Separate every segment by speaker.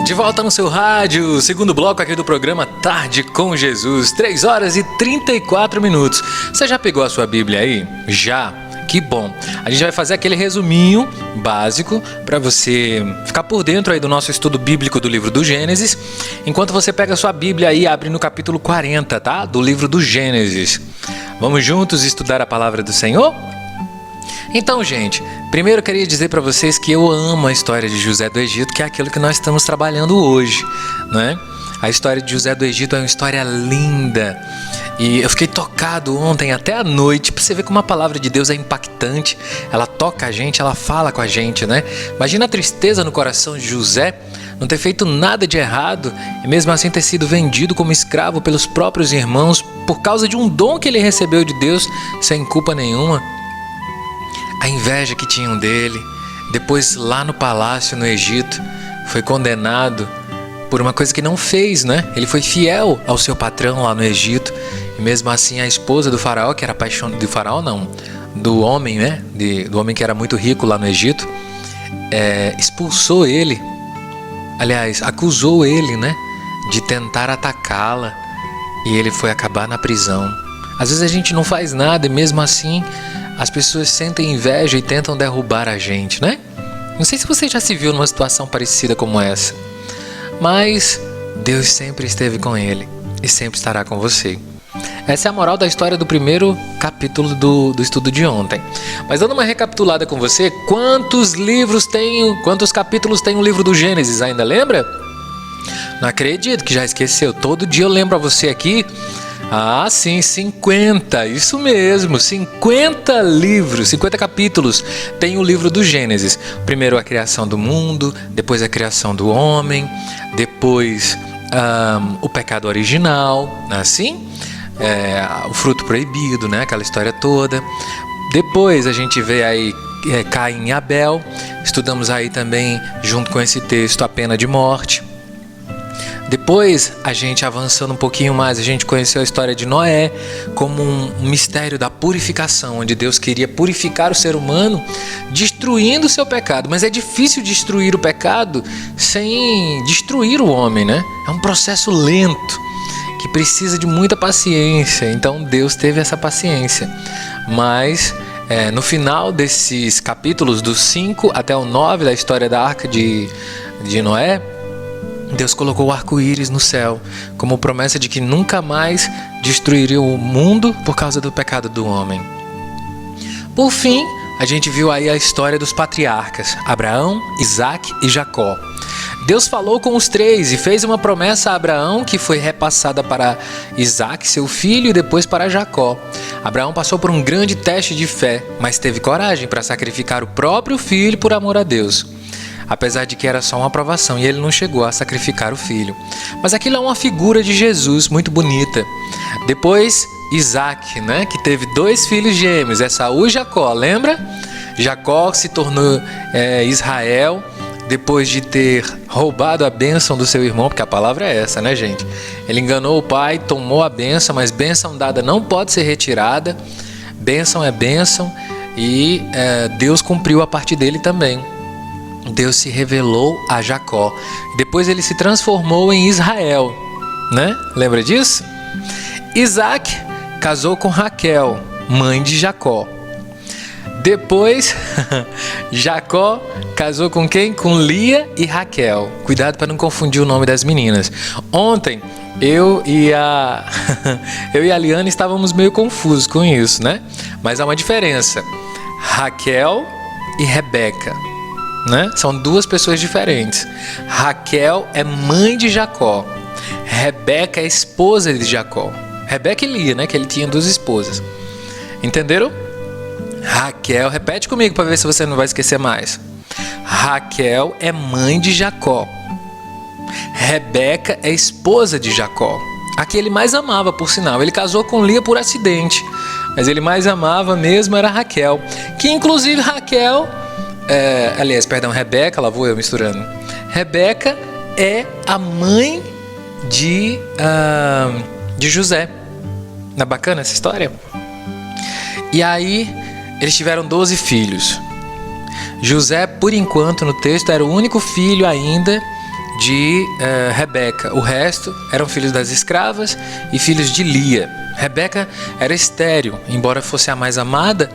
Speaker 1: De volta no seu rádio, segundo bloco aqui do programa Tarde com Jesus, 3 horas e 34 minutos. Você já pegou a sua Bíblia aí? Já? Que bom! A gente vai fazer aquele resuminho básico para você ficar por dentro aí do nosso estudo bíblico do livro do Gênesis. Enquanto você pega a sua Bíblia aí, abre no capítulo 40, tá? Do livro do Gênesis. Vamos juntos estudar a palavra do Senhor? Então, gente, primeiro eu queria dizer para vocês que eu amo a história de José do Egito, que é aquilo que nós estamos trabalhando hoje, né? A história de José do Egito é uma história linda e eu fiquei tocado ontem até a noite, para você ver como a palavra de Deus é impactante, ela toca a gente, ela fala com a gente, né? Imagina a tristeza no coração de José, não ter feito nada de errado e mesmo assim ter sido vendido como escravo pelos próprios irmãos por causa de um dom que ele recebeu de Deus sem culpa nenhuma. A inveja que tinham dele, depois lá no palácio no Egito, foi condenado por uma coisa que não fez, né? Ele foi fiel ao seu patrão lá no Egito, e mesmo assim a esposa do faraó, que era apaixonada do faraó não, do homem, né? Do homem que era muito rico lá no Egito, expulsou ele, aliás, acusou ele, né? De tentar atacá-la, e ele foi acabar na prisão. Às vezes a gente não faz nada e mesmo assim as pessoas sentem inveja e tentam derrubar a gente, né? Não sei se você já se viu numa situação parecida como essa, mas Deus sempre esteve com ele e sempre estará com você. Essa é a moral da história do primeiro capítulo do estudo de ontem. Mas dando uma recapitulada com você, quantos capítulos tem o livro do Gênesis, ainda lembra? Não acredito que já esqueceu, todo dia eu lembro a você aqui. Ah, sim, 50, isso mesmo, 50 livros, 50 capítulos tem o livro do Gênesis. Primeiro a criação do mundo, depois a criação do homem, depois o pecado original, assim, o fruto proibido, né? Aquela história toda. Depois a gente vê aí Caim e Abel, estudamos aí também, junto com esse texto, a pena de morte. Depois, a gente avançando um pouquinho mais, a gente conheceu a história de Noé como um mistério da purificação, onde Deus queria purificar o ser humano, destruindo o seu pecado. Mas é difícil destruir o pecado sem destruir o homem, né? É um processo lento, que precisa de muita paciência. Então, Deus teve essa paciência. Mas, no final desses capítulos, do 5 até o 9 da história da Arca de Noé, Deus colocou o arco-íris no céu como promessa de que nunca mais destruiria o mundo por causa do pecado do homem. Por fim, a gente viu aí a história dos patriarcas, Abraão, Isaac e Jacó. Deus falou com os três e fez uma promessa a Abraão que foi repassada para Isaac, seu filho, e depois para Jacó. Abraão passou por um grande teste de fé, mas teve coragem para sacrificar o próprio filho por amor a Deus. Apesar de que era só uma provação e ele não chegou a sacrificar o filho. Mas aquilo é uma figura de Jesus muito bonita. Depois, Isaac, né, que teve 2 filhos gêmeos, Esaú e Jacó, lembra? Jacó se tornou Israel depois de ter roubado a bênção do seu irmão, porque a palavra é essa, né, gente? Ele enganou o pai, tomou a bênção, mas bênção dada não pode ser retirada. Bênção é bênção e Deus cumpriu a parte dele também. Deus se revelou a Jacó. Depois ele se transformou em Israel, né? Lembra disso? Isaac casou com Raquel, mãe de Jacó. Depois, Jacó casou com quem? Com Lia e Raquel. Cuidado para não confundir o nome das meninas. Ontem, eu e a Liana estávamos meio confusos com isso, né? Mas há uma diferença. Raquel e Rebeca, né? São 2 pessoas diferentes. Raquel é mãe de Jacó. Rebeca é esposa de Jacó. Rebeca e Lia, né? Que ele tinha 2 esposas. Entenderam? Raquel, repete comigo para ver se você não vai esquecer mais. Raquel é mãe de Jacó. Rebeca é esposa de Jacó. A que ele mais amava, por sinal. Ele casou com Lia por acidente, mas ele mais amava mesmo era Raquel. Que inclusive Rebeca, lá vou eu misturando. Rebeca é a mãe de José. Não é bacana essa história? E aí, eles tiveram 12 filhos. José, por enquanto, no texto, era o único filho ainda de Rebeca. O resto eram filhos das escravas e filhos de Lia. Rebeca era estéril, embora fosse a mais amada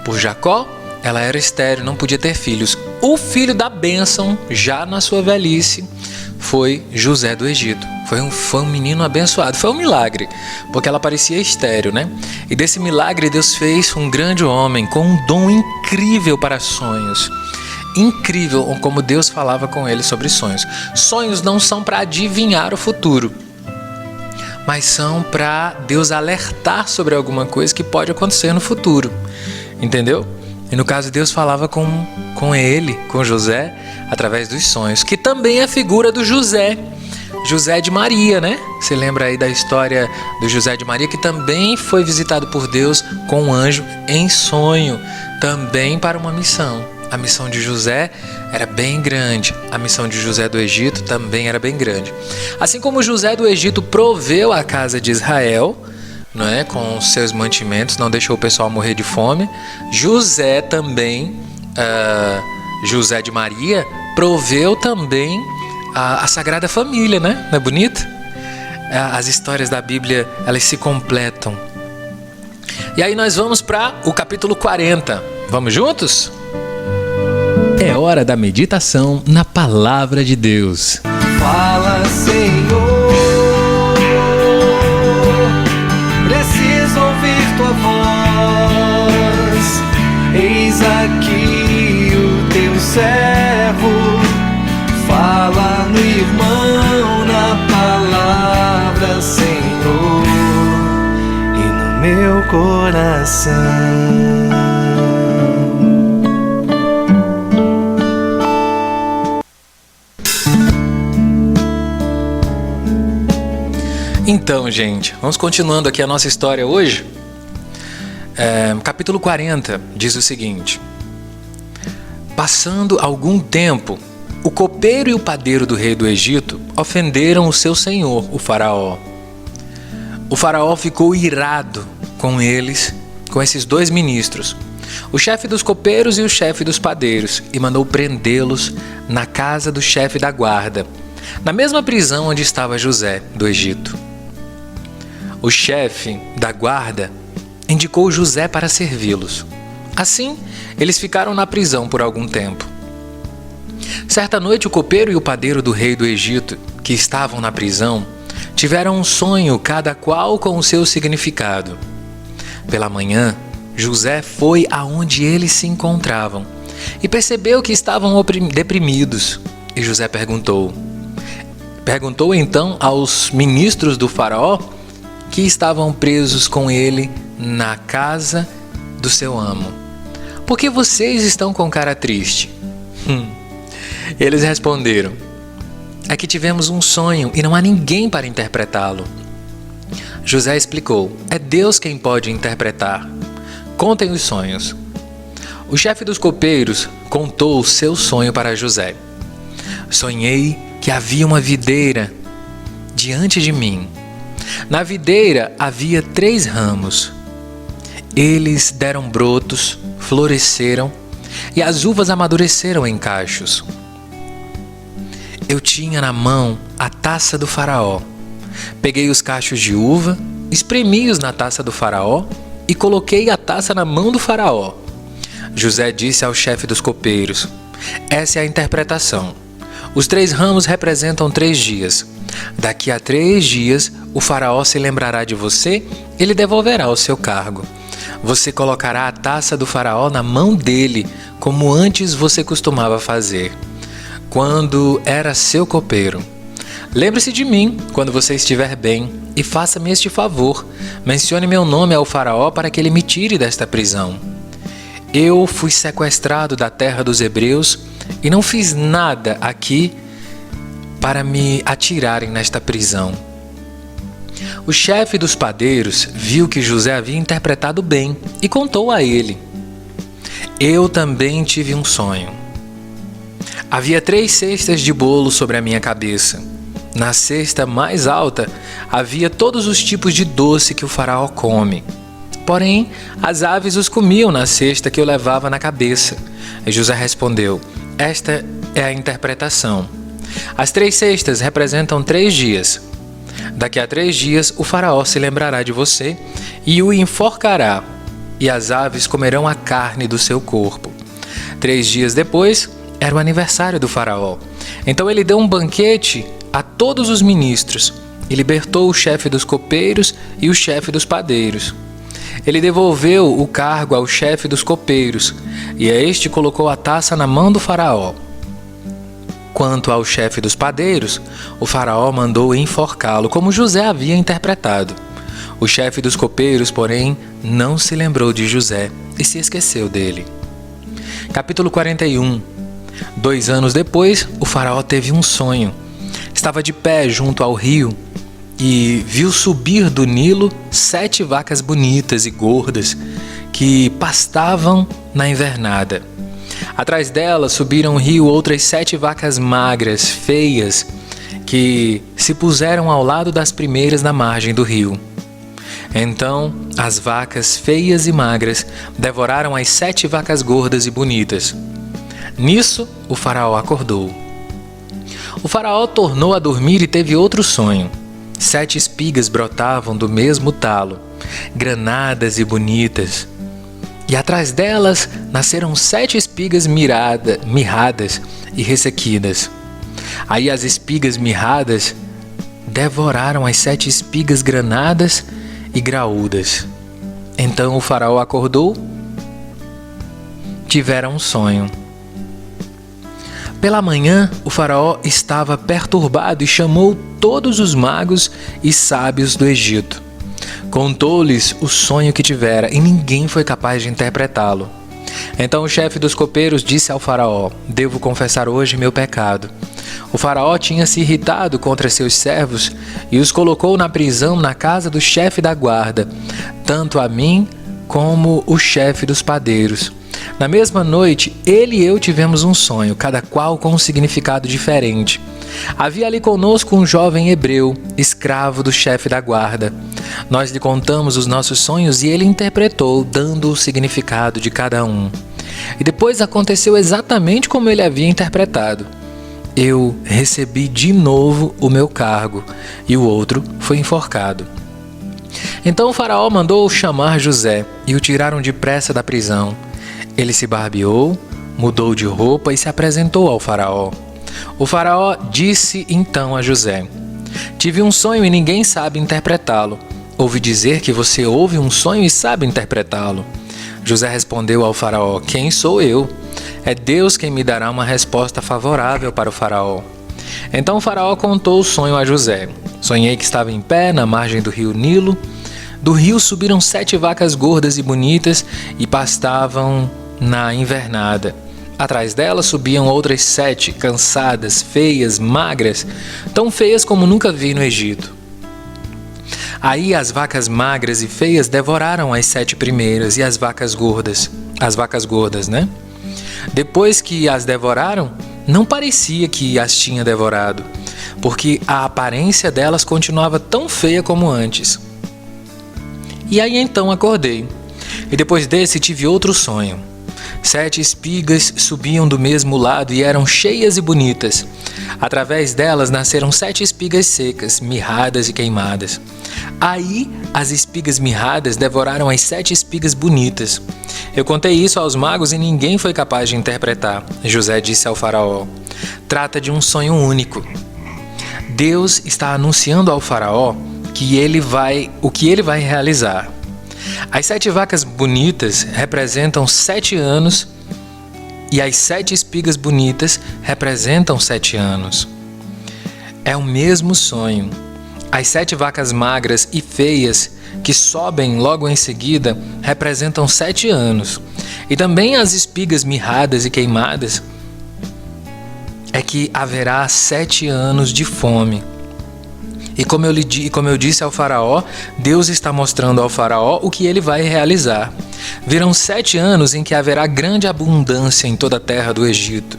Speaker 1: por Jacó, ela era estéril, não podia ter filhos. O filho da bênção, já na sua velhice, foi José do Egito. Foi um menino abençoado. Foi um milagre, porque ela parecia estéril, né? E desse milagre Deus fez um grande homem com um dom incrível para sonhos. Incrível como Deus falava com ele sobre sonhos. Sonhos não são para adivinhar o futuro, mas são para Deus alertar sobre alguma coisa que pode acontecer no futuro. Entendeu? E no caso, Deus falava com ele, com José, através dos sonhos, que também é a figura do José de Maria, né? Você lembra aí da história do José de Maria, que também foi visitado por Deus com um anjo em sonho, também para uma missão. A missão de José era bem grande, a missão de José do Egito também era bem grande. Assim como José do Egito proveu a casa de Israel, não é? Com seus mantimentos, não deixou o pessoal morrer de fome, José também, José de Maria, proveu também a Sagrada Família, né? Não é bonito? As histórias da Bíblia, elas se completam. E aí nós vamos para o capítulo 40. Vamos juntos? É hora da meditação na Palavra de Deus.
Speaker 2: Fala, Senhor, preciso ouvir tua voz. Eis aqui o teu servo, fala no irmão, na palavra, Senhor, e no meu coração.
Speaker 1: Então, gente, vamos continuando aqui a nossa história hoje. Capítulo 40 diz o seguinte: passando algum tempo, o copeiro e o padeiro do rei do Egito ofenderam o seu senhor, o faraó. O faraó ficou irado com eles, com esses dois ministros, o chefe dos copeiros e o chefe dos padeiros, e mandou prendê-los na casa do chefe da guarda, na mesma prisão onde estava José do Egito. O chefe da guarda indicou José para servi-los. Assim, eles ficaram na prisão por algum tempo. Certa noite, o copeiro e o padeiro do rei do Egito, que estavam na prisão, tiveram um sonho, cada qual com o seu significado. Pela manhã, José foi aonde eles se encontravam e percebeu que estavam deprimidos. E José perguntou então aos ministros do faraó, que estavam presos com ele na casa do seu amo: por que vocês estão com cara triste? Eles responderam: é que tivemos um sonho e não há ninguém para interpretá-lo. José explicou: é Deus quem pode interpretar. Contem os sonhos. O chefe dos copeiros contou o seu sonho para José. Sonhei que havia uma videira diante de mim. Na videira havia 3 ramos. Eles deram brotos, floresceram e as uvas amadureceram em cachos. Eu tinha na mão a taça do faraó. Peguei os cachos de uva, espremi-os na taça do faraó e coloquei a taça na mão do faraó. José disse ao chefe dos copeiros: essa é a interpretação. Os 3 ramos representam 3 dias. Daqui a 3 dias, o faraó se lembrará de você e lhe devolverá o seu cargo. Você colocará a taça do faraó na mão dele, como antes você costumava fazer, quando era seu copeiro. Lembre-se de mim quando você estiver bem e faça-me este favor. Mencione meu nome ao faraó para que ele me tire desta prisão. Eu fui sequestrado da terra dos hebreus e não fiz nada aqui para me atirarem nesta prisão. O chefe dos padeiros viu que José havia interpretado bem e contou a ele: eu também tive um sonho. Havia 3 cestas de bolo sobre a minha cabeça. Na cesta mais alta havia todos os tipos de doce que o faraó come. Porém, as aves os comiam na cesta que eu levava na cabeça. E José respondeu: esta é a interpretação. As 3 cestas representam 3 dias. Daqui a 3 dias o faraó se lembrará de você e o enforcará, e as aves comerão a carne do seu corpo. 3 dias depois era o aniversário do faraó. Então ele deu um banquete a todos os ministros e libertou o chefe dos copeiros e o chefe dos padeiros. Ele devolveu o cargo ao chefe dos copeiros, e a este colocou a taça na mão do faraó. Quanto ao chefe dos padeiros, o faraó mandou enforcá-lo, como José havia interpretado. O chefe dos copeiros, porém, não se lembrou de José e se esqueceu dele. Capítulo 41. 2 anos depois, o faraó teve um sonho. Estava de pé junto ao rio e viu subir do Nilo 7 vacas bonitas e gordas que pastavam na invernada. Atrás delas subiram o rio outras 7 vacas magras, feias, que se puseram ao lado das primeiras na margem do rio. Então as vacas feias e magras devoraram as 7 vacas gordas e bonitas. Nisso o faraó acordou. O faraó tornou a dormir e teve outro sonho. 7 espigas brotavam do mesmo talo, granadas e bonitas. E atrás delas nasceram 7 espigas mirradas e ressequidas. Aí as espigas mirradas devoraram as 7 espigas granadas e graúdas. Então o faraó acordou, tivera um sonho. Pela manhã, o faraó estava perturbado e chamou todos os magos e sábios do Egito. Contou-lhes o sonho que tivera e ninguém foi capaz de interpretá-lo. Então o chefe dos copeiros disse ao faraó: devo confessar hoje meu pecado. O faraó tinha se irritado contra seus servos e os colocou na prisão na casa do chefe da guarda, tanto a mim como o chefe dos padeiros. Na mesma noite, ele e eu tivemos um sonho, cada qual com um significado diferente. Havia ali conosco um jovem hebreu, escravo do chefe da guarda. Nós lhe contamos os nossos sonhos e ele interpretou, dando o significado de cada um. E depois aconteceu exatamente como ele havia interpretado. Eu recebi de novo o meu cargo e o outro foi enforcado. Então o faraó mandou chamar José e o tiraram depressa da prisão. Ele se barbeou, mudou de roupa e se apresentou ao faraó. O faraó disse então a José: tive um sonho e ninguém sabe interpretá-lo. Ouvi dizer que você ouve um sonho e sabe interpretá-lo. José respondeu ao faraó: quem sou eu? É Deus quem me dará uma resposta favorável para o faraó. Então o faraó contou o sonho a José. Sonhei que estava em pé na margem do rio Nilo. Do rio subiram 7 vacas gordas e bonitas e pastavam na invernada. Atrás delas subiam outras 7, cansadas, feias, magras, tão feias como nunca vi no Egito. Aí as vacas magras e feias devoraram as 7 primeiras e as vacas gordas, né? Depois que as devoraram, não parecia que as tinha devorado, porque a aparência delas continuava tão feia como antes. E aí então acordei, e depois desse tive outro sonho. 7 espigas subiam do mesmo lado e eram cheias e bonitas. Através delas nasceram 7 espigas secas, mirradas e queimadas. Aí as espigas mirradas devoraram as 7 espigas bonitas. Eu contei isso aos magos e ninguém foi capaz de interpretar. José disse ao faraó: trata de um sonho único. Deus está anunciando ao faraó o que ele vai realizar. As 7 vacas bonitas representam 7 anos e as 7 espigas bonitas representam 7 anos. É o mesmo sonho. As 7 vacas magras e feias que sobem logo em seguida representam 7 anos. E também as espigas mirradas e queimadas é que haverá 7 anos de fome. E como eu disse ao faraó, Deus está mostrando ao faraó o que ele vai realizar. Virão 7 anos em que haverá grande abundância em toda a terra do Egito.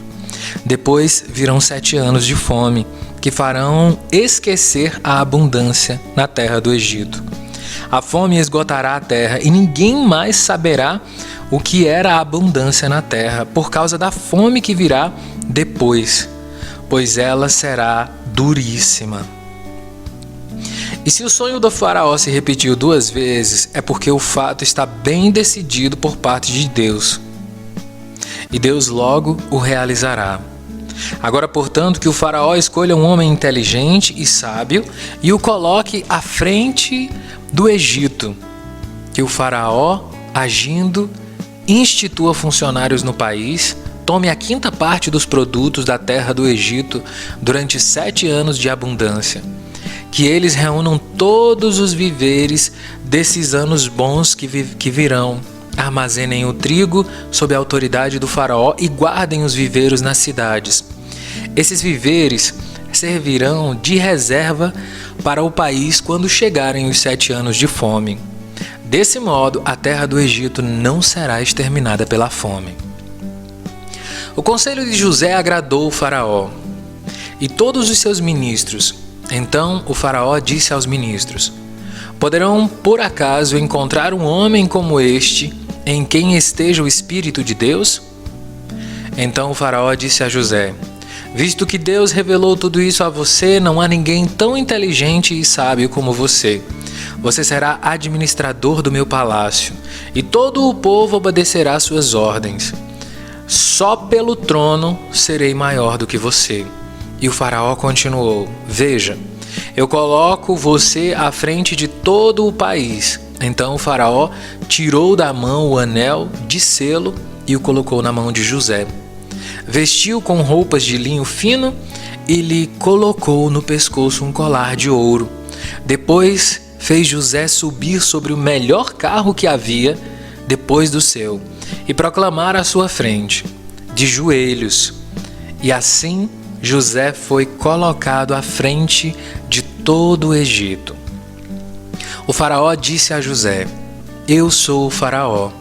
Speaker 1: Depois virão 7 anos de fome, que farão esquecer a abundância na terra do Egito. A fome esgotará a terra e ninguém mais saberá o que era a abundância na terra, por causa da fome que virá depois. pois ela será duríssima. E se o sonho do faraó se repetiu 2 vezes, é porque o fato está bem decidido por parte de Deus. E Deus logo o realizará. Agora, portanto, que o faraó escolha um homem inteligente e sábio e o coloque à frente do Egito. Que o faraó, agindo, institua funcionários no país, tome a 5ª parte dos produtos da terra do Egito durante 7 anos de abundância. Que eles reúnam todos os víveres desses anos bons que virão. Armazenem o trigo sob a autoridade do faraó e guardem os viveiros nas cidades. Esses víveres servirão de reserva para o país quando chegarem os 7 anos de fome. Desse modo, a terra do Egito não será exterminada pela fome. O conselho de José agradou o faraó e todos os seus ministros. Então o faraó disse aos ministros: poderão por acaso encontrar um homem como este, em quem esteja o Espírito de Deus? Então o faraó disse a José: visto que Deus revelou tudo isso a você, não há ninguém tão inteligente e sábio como você. Você será administrador do meu palácio, e todo o povo obedecerá suas ordens. Só pelo trono serei maior do que você. E o faraó continuou: veja, eu coloco você à frente de todo o país. Então o faraó tirou da mão o anel de selo e o colocou na mão de José. Vestiu com roupas de linho fino e lhe colocou no pescoço um colar de ouro. Depois fez José subir sobre o melhor carro que havia depois do seu e proclamar à sua frente, de joelhos. E assim José foi colocado à frente de todo o Egito. O faraó disse a José: eu sou o faraó,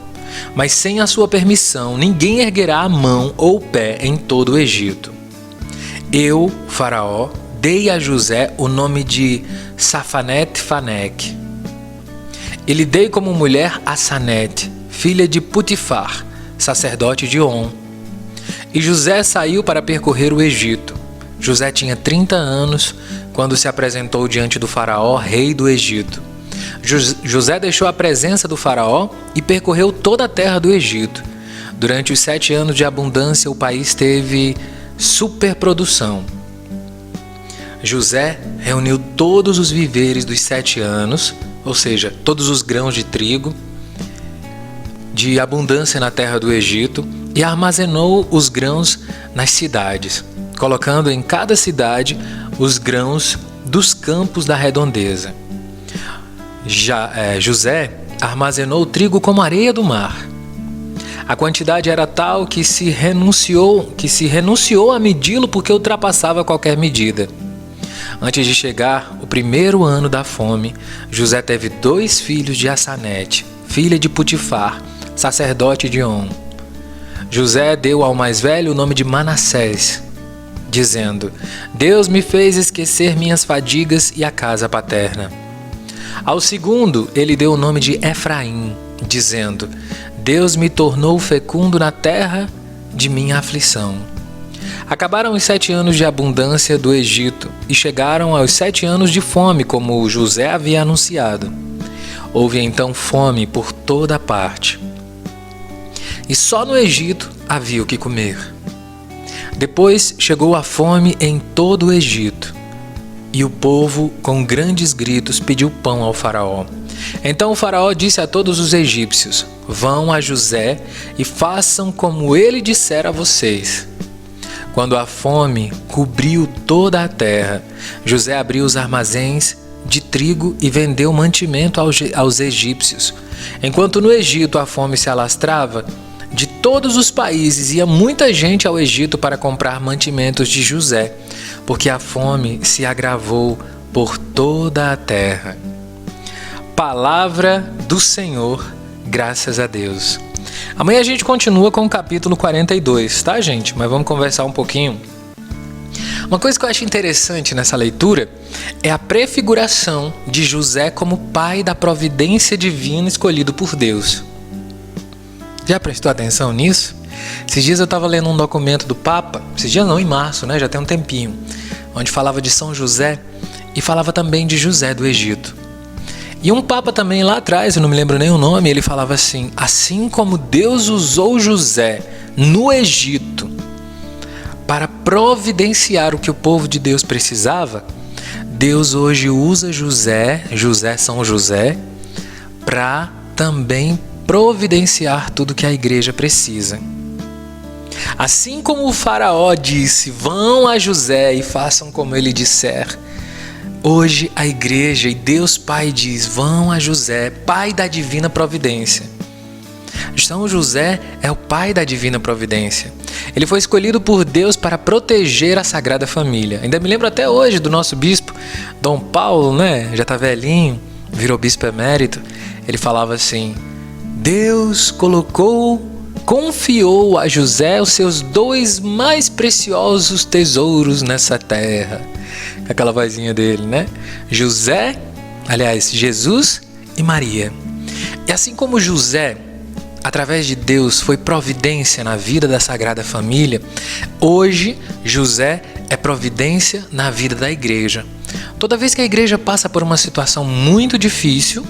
Speaker 1: mas sem a sua permissão ninguém erguerá a mão ou o pé em todo o Egito. Eu, faraó, dei a José o nome de Safanete-Faneque. E lhe dei como mulher a Sanete, filha de Putifar, sacerdote de On. E José saiu para percorrer o Egito. José tinha 30 anos quando se apresentou diante do faraó, rei do Egito. José deixou a presença do faraó e percorreu toda a terra do Egito. Durante os 7 anos de abundância, o país teve superprodução. José reuniu todos os víveres dos 7 anos, ou seja, todos os grãos de trigo, de abundância na terra do Egito, e armazenou os grãos nas cidades, colocando em cada cidade os grãos dos campos da redondeza. José armazenou o trigo como areia do mar. A quantidade era tal que se renunciou a medi-lo porque ultrapassava qualquer medida. Antes de chegar o 1º ano da fome, José teve 2 filhos de Assanete, filha de Putifar, sacerdote de On. José deu ao mais velho o nome de Manassés, dizendo: Deus me fez esquecer minhas fadigas e a casa paterna. Ao segundo, ele deu o nome de Efraim, dizendo: Deus me tornou fecundo na terra de minha aflição. Acabaram os 7 anos de abundância do Egito e chegaram aos 7 anos de fome, como José havia anunciado. Houve então fome por toda parte. E só no Egito havia o que comer. Depois chegou a fome em todo o Egito. E o povo, com grandes gritos, pediu pão ao faraó. Então o faraó disse a todos os egípcios: Vão a José e façam como ele disser a vocês. Quando a fome cobriu toda a terra, José abriu os armazéns de trigo e vendeu mantimento aos egípcios. Enquanto no Egito a fome se alastrava, de todos os países ia muita gente ao Egito para comprar mantimentos de José, porque a fome se agravou por toda a terra. Palavra do Senhor, graças a Deus. Amanhã a gente continua com o capítulo 42, tá, gente? Mas vamos conversar um pouquinho. Uma coisa que eu acho interessante nessa leitura é a prefiguração de José como pai da providência divina escolhido por Deus. Já prestou atenção nisso? Esses dias eu estava lendo um documento do Papa, esses dias não, em março, né? Já tem um tempinho, onde falava de São José e falava também de José do Egito. E um Papa também lá atrás, eu não me lembro nem o nome, ele falava assim como Deus usou José no Egito para providenciar o que o povo de Deus precisava, Deus hoje usa São José, para também providenciar tudo que a igreja precisa. Assim como o faraó disse, vão a José e façam como ele disser, hoje a igreja e Deus Pai diz, vão a José, Pai da divina providência. São José é o pai da divina providência. Ele foi escolhido por Deus para proteger a Sagrada Família. Ainda me lembro até hoje do nosso bispo, Dom Paulo, né? Já está velhinho, virou bispo emérito. Ele falava assim, Deus confiou a José os seus 2 mais preciosos tesouros nessa terra. Aquela vozinha dele, né? Jesus e Maria. E assim como José, através de Deus, foi providência na vida da Sagrada Família, hoje José é providência na vida da igreja. Toda vez que a igreja passa por uma situação muito difícil,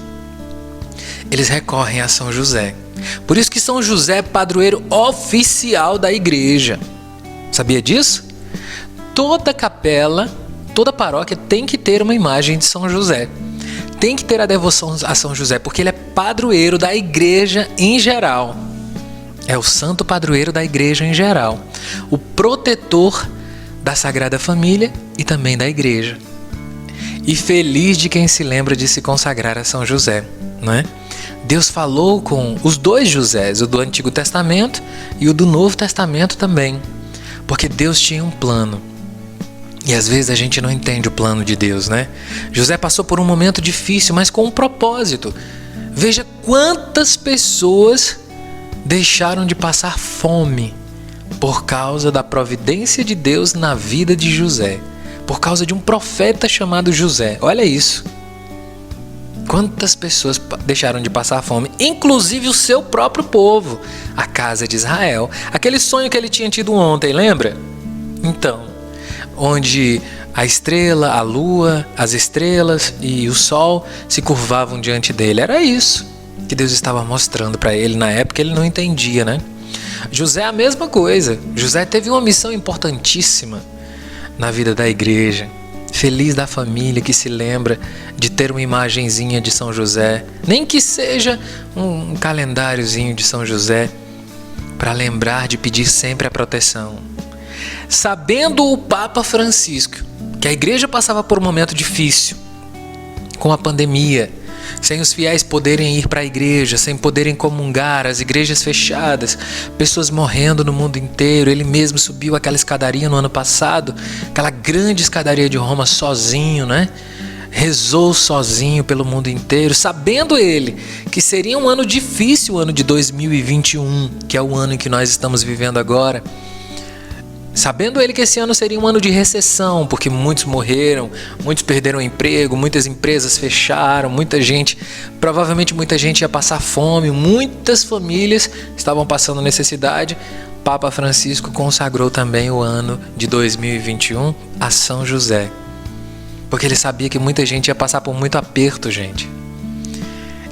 Speaker 1: eles recorrem a São José. Por isso que São José é padroeiro oficial da igreja. Sabia disso? Toda capela, toda paróquia tem que ter uma imagem de São José. Tem que ter a devoção a São José, porque ele é padroeiro da igreja em geral. É o santo padroeiro da igreja em geral. O protetor da Sagrada Família e também da igreja. E feliz de quem se lembra de se consagrar a São José, não é? Deus falou com os 2 Josés, o do Antigo Testamento e o do Novo Testamento também. Porque Deus tinha um plano. E às vezes a gente não entende o plano de Deus, né? José passou por um momento difícil, mas com um propósito. Veja quantas pessoas deixaram de passar fome por causa da providência de Deus na vida de José. Por causa de um profeta chamado José. Olha isso. Quantas pessoas deixaram de passar fome, inclusive o seu próprio povo, a casa de Israel. Aquele sonho que ele tinha tido ontem, lembra? Então, onde a estrela, a lua, as estrelas e o sol se curvavam diante dele. Era isso que Deus estava mostrando para ele. Na época ele não entendia, né? José é a mesma coisa. José teve uma missão importantíssima na vida da igreja. Feliz da família que se lembra de ter uma imagenzinha de São José. Nem que seja um calendáriozinho de São José, para lembrar de pedir sempre a proteção. Sabendo o Papa Francisco que a igreja passava por um momento difícil, com a pandemia, sem os fiéis poderem ir para a igreja, sem poderem comungar, as igrejas fechadas, pessoas morrendo no mundo inteiro, ele mesmo subiu aquela escadaria no ano passado, aquela grande escadaria de Roma sozinho, né? Rezou sozinho pelo mundo inteiro, sabendo ele que seria um ano difícil, o ano de 2021, que é o ano em que nós estamos vivendo agora. Sabendo ele que esse ano seria um ano de recessão, porque muitos morreram, muitos perderam emprego, muitas empresas fecharam, provavelmente muita gente ia passar fome, muitas famílias estavam passando necessidade. Papa Francisco consagrou também o ano de 2021 a São José, porque ele sabia que muita gente ia passar por muito aperto, gente.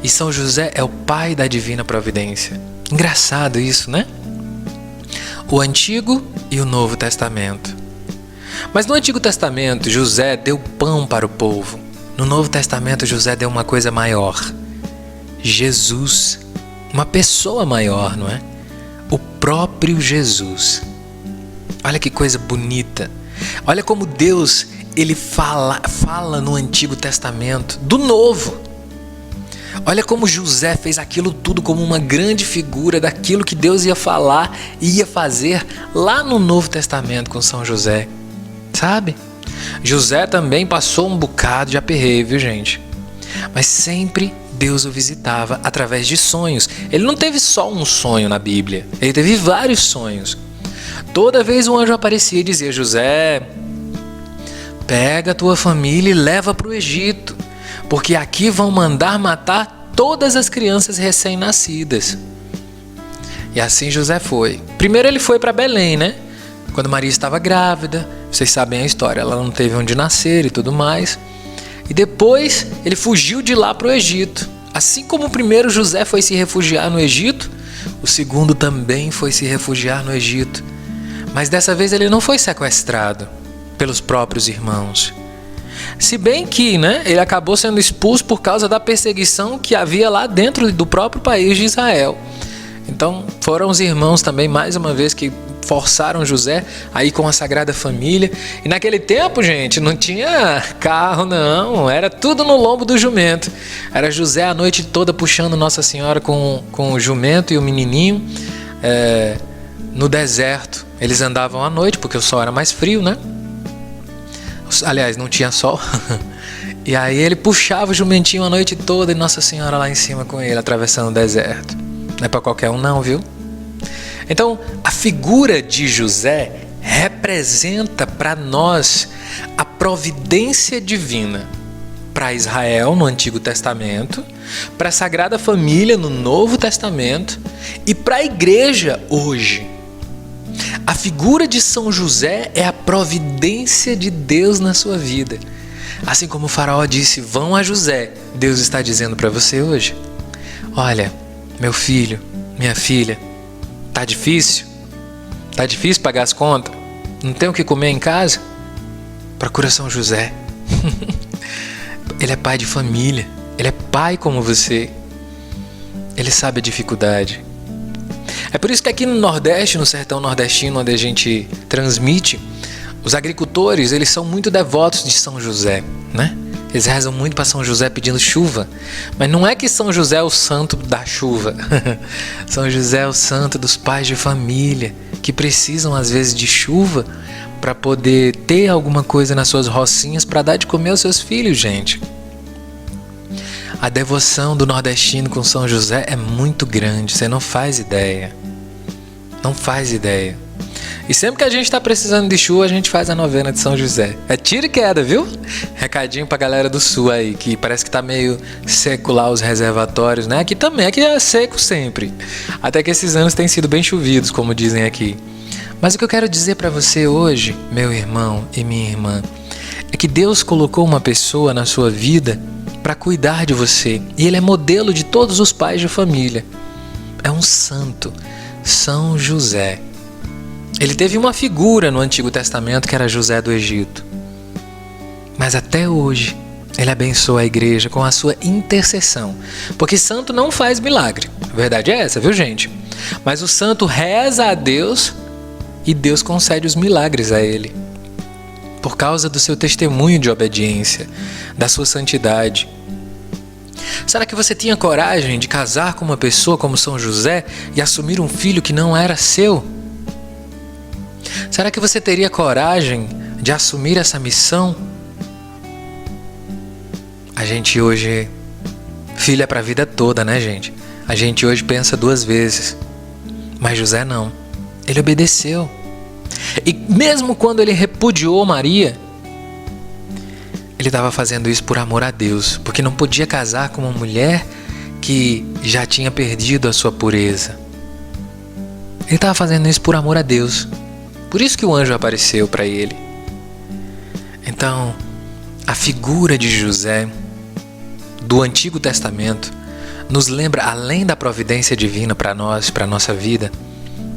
Speaker 1: E São José é o pai da divina providência. Engraçado isso, né? O Antigo e o Novo Testamento. Mas no Antigo Testamento, José deu pão para o povo. No Novo Testamento, José deu uma coisa maior. Jesus, uma pessoa maior, não é? O próprio Jesus. Olha que coisa bonita. Olha como Deus, ele fala no Antigo Testamento do Novo. Olha como José fez aquilo tudo como uma grande figura daquilo que Deus ia falar e ia fazer lá no Novo Testamento com São José, sabe? José também passou um bocado de aperreio, viu, gente? Mas sempre Deus o visitava através de sonhos. Ele não teve só um sonho na Bíblia, ele teve vários sonhos. Toda vez um anjo aparecia e dizia: José, pega a tua família e leva para o Egito, porque aqui vão mandar matar todas as crianças recém-nascidas. E assim José foi. Primeiro ele foi para Belém, né? Quando Maria estava grávida, vocês sabem a história, ela não teve onde nascer e tudo mais. E depois ele fugiu de lá para o Egito. Assim como o primeiro José foi se refugiar no Egito, o segundo também foi se refugiar no Egito. Mas dessa vez ele não foi sequestrado pelos próprios irmãos. Se bem que, ele acabou sendo expulso por causa da perseguição que havia lá dentro do próprio país de Israel. Então foram os irmãos também, mais uma vez, que forçaram José a ir com a Sagrada Família. E naquele tempo, gente, não tinha carro, não. Era tudo no lombo do jumento. Era José a noite toda puxando Nossa Senhora com o jumento e o menininho no deserto. Eles andavam à noite porque o sol era mais frio, né? Aliás, não tinha sol. E aí ele puxava o jumentinho a noite toda e Nossa Senhora lá em cima com ele, atravessando o deserto. Não é para qualquer um não, viu? Então, a figura de José representa para nós a providência divina para Israel no Antigo Testamento, para a Sagrada Família no Novo Testamento e para a igreja hoje. A figura de São José é a providência de Deus na sua vida. Assim como o faraó disse, vão a José, Deus está dizendo para você hoje, olha, meu filho, minha filha, tá difícil? Tá difícil pagar as contas? Não tem o que comer em casa? Procura São José. Ele é pai de família. Ele é pai como você. Ele sabe a dificuldade. É por isso que aqui no Nordeste, no sertão nordestino, onde a gente transmite, os agricultores, eles são muito devotos de São José, né? Eles rezam muito para São José pedindo chuva. Mas não é que São José é o santo da chuva. São José é o santo dos pais de família, que precisam às vezes de chuva para poder ter alguma coisa nas suas rocinhas para dar de comer aos seus filhos, gente. A devoção do nordestino com São José é muito grande, você não faz ideia. Não faz ideia. E sempre que a gente está precisando de chuva, a gente faz a novena de São José. É tiro e queda, viu? Recadinho pra galera do sul aí, que parece que tá meio seco lá os reservatórios, né? Aqui também, aqui é seco sempre. Até que esses anos têm sido bem chovidos, como dizem aqui. Mas o que eu quero dizer pra você hoje, meu irmão e minha irmã, é que Deus colocou uma pessoa na sua vida para cuidar de você. E ele é modelo de todos os pais de família. É um santo, São José. Ele teve uma figura no Antigo Testamento que era José do Egito. Mas até hoje, ele abençoa a igreja com a sua intercessão. Porque santo não faz milagre. A verdade é essa, viu, gente? Mas o santo reza a Deus e Deus concede os milagres a ele. Por causa do seu testemunho de obediência, da sua santidade. Será que você tinha coragem de casar com uma pessoa como São José e assumir um filho que não era seu? Será que você teria coragem de assumir essa missão? A gente hoje, filho é para a vida toda, né, gente? A gente hoje pensa duas vezes. Mas José não. Ele obedeceu. E mesmo quando ele repudiou Maria, ele estava fazendo isso por amor a Deus, porque não podia casar com uma mulher que já tinha perdido a sua pureza. Ele estava fazendo isso por amor a Deus. Por isso que o anjo apareceu para ele. Então, a figura de José do Antigo Testamento nos lembra, além da providência divina para nós, para a nossa vida,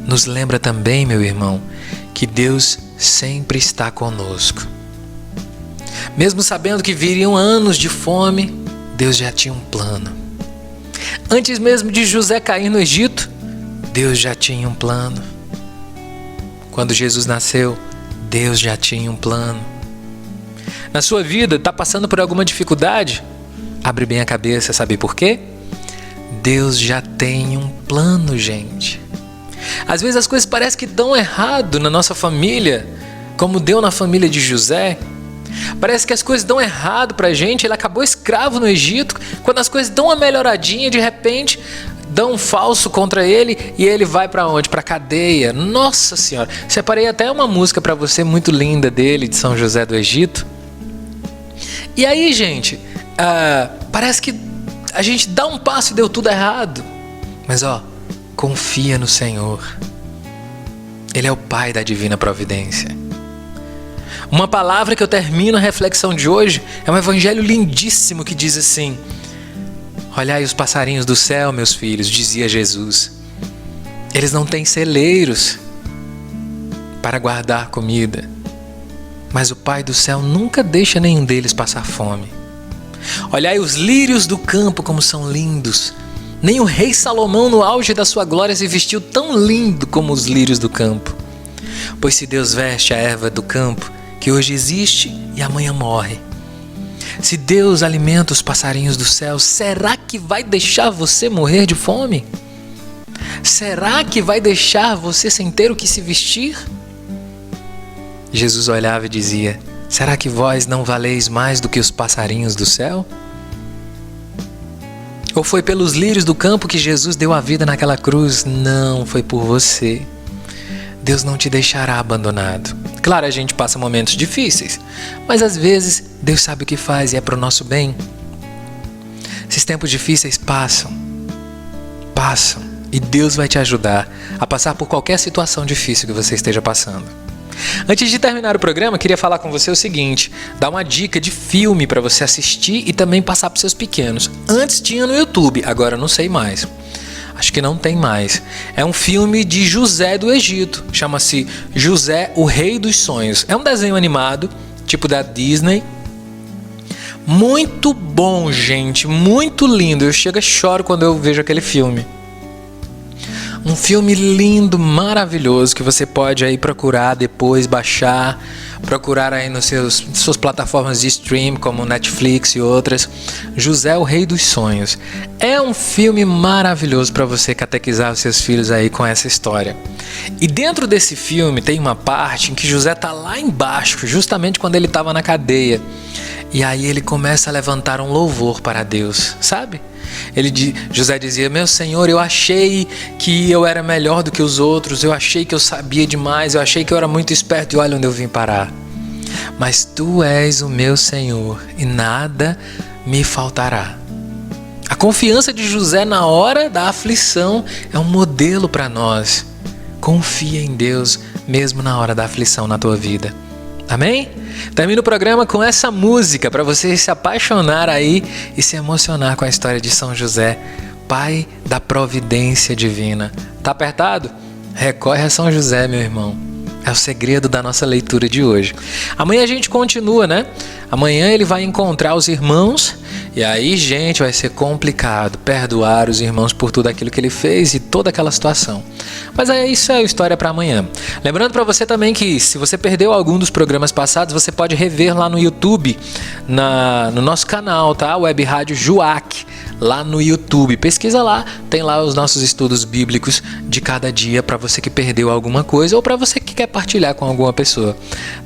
Speaker 1: nos lembra também, meu irmão, que Deus sempre está conosco. Mesmo sabendo que viriam anos de fome, Deus já tinha um plano. Antes mesmo de José cair no Egito, Deus já tinha um plano. Quando Jesus nasceu, Deus já tinha um plano. Na sua vida, está passando por alguma dificuldade? Abre bem a cabeça, sabe por quê? Deus já tem um plano, gente. Às vezes as coisas parecem que dão errado na nossa família, como deu na família de José. Parece que as coisas dão errado pra gente. Ele acabou escravo no Egito. Quando as coisas dão uma melhoradinha, de repente dão um falso contra ele e ele vai pra onde? Pra cadeia. Nossa Senhora, separei até uma música pra você muito linda dele, de São José do Egito. E aí, gente, parece que a gente dá um passo e deu tudo errado. Mas Confia no Senhor. Ele é o Pai da divina providência. Uma palavra que eu termino a reflexão de hoje é um evangelho lindíssimo que diz assim: olhai os passarinhos do céu, meus filhos, dizia Jesus. Eles não têm celeiros para guardar comida, mas o Pai do céu nunca deixa nenhum deles passar fome. Olhai os lírios do campo como são lindos. Nem o rei Salomão no auge da sua glória se vestiu tão lindo como os lírios do campo. Pois se Deus veste a erva do campo, que hoje existe e amanhã morre, se Deus alimenta os passarinhos do céu, será que vai deixar você morrer de fome? Será que vai deixar você sem ter o que se vestir? Jesus olhava e dizia: será que vós não valeis mais do que os passarinhos do céu? Ou foi pelos lírios do campo que Jesus deu a vida naquela cruz? Não, foi por você. Deus não te deixará abandonado. Claro, a gente passa momentos difíceis, mas às vezes Deus sabe o que faz e é para o nosso bem. Esses tempos difíceis passam, e Deus vai te ajudar a passar por qualquer situação difícil que você esteja passando. Antes de terminar o programa, queria falar com você o seguinte: dar uma dica de filme para você assistir e também passar para seus pequenos. Antes tinha no YouTube, agora não sei mais. Acho que não tem mais. É um filme de José do Egito. Chama-se José, o Rei dos Sonhos. É um desenho animado, tipo da Disney. Muito bom, gente. Muito lindo. Eu chego e choro quando eu vejo aquele filme. Um filme lindo, maravilhoso, que você pode aí procurar depois, baixar, procurar aí nas suas plataformas de stream, como Netflix e outras. José, o Rei dos Sonhos. É um filme maravilhoso para você catequizar os seus filhos aí com essa história. E dentro desse filme tem uma parte em que José está lá embaixo, justamente quando ele estava na cadeia. E aí ele começa a levantar um louvor para Deus, sabe? José dizia: meu Senhor, eu achei que eu era melhor do que os outros, eu achei que eu sabia demais, eu achei que eu era muito esperto e olha onde eu vim parar. Mas tu és o meu Senhor e nada me faltará. A confiança de José na hora da aflição é um modelo para nós. Confia em Deus mesmo na hora da aflição na tua vida. Amém? Termino o programa com essa música para você se apaixonar aí e se emocionar com a história de São José, Pai da providência divina. Tá apertado? Recorre a São José, meu irmão. É o segredo da nossa leitura de hoje. Amanhã a gente continua, né? Amanhã ele vai encontrar os irmãos e aí, gente, vai ser complicado perdoar os irmãos por tudo aquilo que ele fez e toda aquela situação. Mas isso é história para amanhã. Lembrando para você também que se você perdeu algum dos programas passados, você pode rever lá no YouTube, no nosso canal, tá? Web Rádio Juac, lá no YouTube. Pesquisa lá, tem lá os nossos estudos bíblicos de cada dia para você que perdeu alguma coisa ou para você que quer partilhar com alguma pessoa.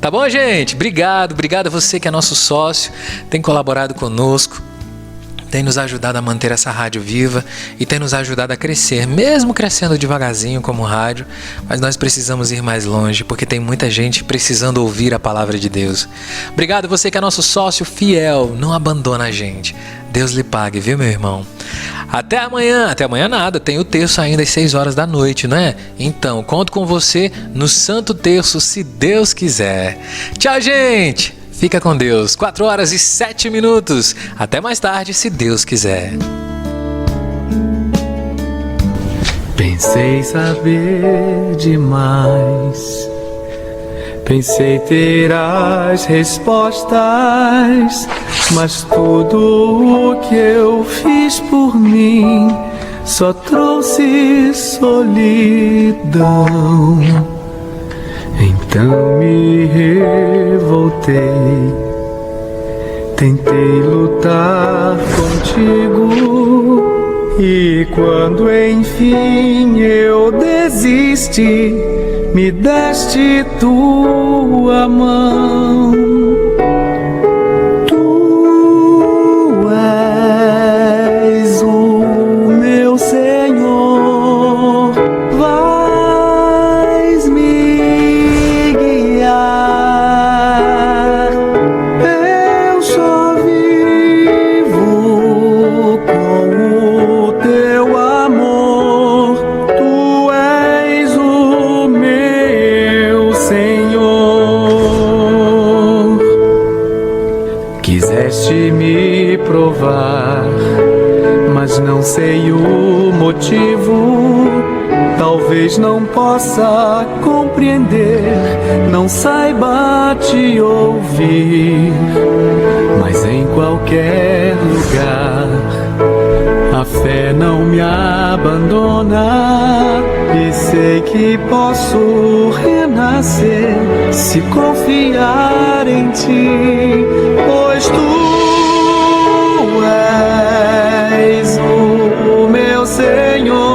Speaker 1: Tá bom, gente? Obrigado a você que é nosso sócio, tem colaborado conosco, tem nos ajudado a manter essa rádio viva e tem nos ajudado a crescer, mesmo crescendo devagarzinho como rádio, mas nós precisamos ir mais longe, porque tem muita gente precisando ouvir a palavra de Deus. Obrigado você que é nosso sócio fiel, não abandona a gente. Deus lhe pague, viu, meu irmão? Até amanhã nada, tem o terço ainda às 6 horas da noite, né? Então, conto com você no Santo Terço, se Deus quiser. Tchau, gente! Fica com Deus, 4 horas e 7 minutos. Até mais tarde, se Deus quiser.
Speaker 2: Pensei saber demais, pensei ter as respostas, mas tudo o que eu fiz por mim só trouxe solidão. Então me revoltei, tentei lutar contigo, e quando enfim eu desisti, me deste tua mão. Tu és o meu Senhor, vais me guiar. Eu só vivo com o teu amor. Tu quiseste me provar, mas não sei o motivo. Talvez não possa compreender, não saiba te ouvir, mas em qualquer lugar a fé não me abandona, e sei que posso renascer se confiar em ti, pois tu és o meu Senhor.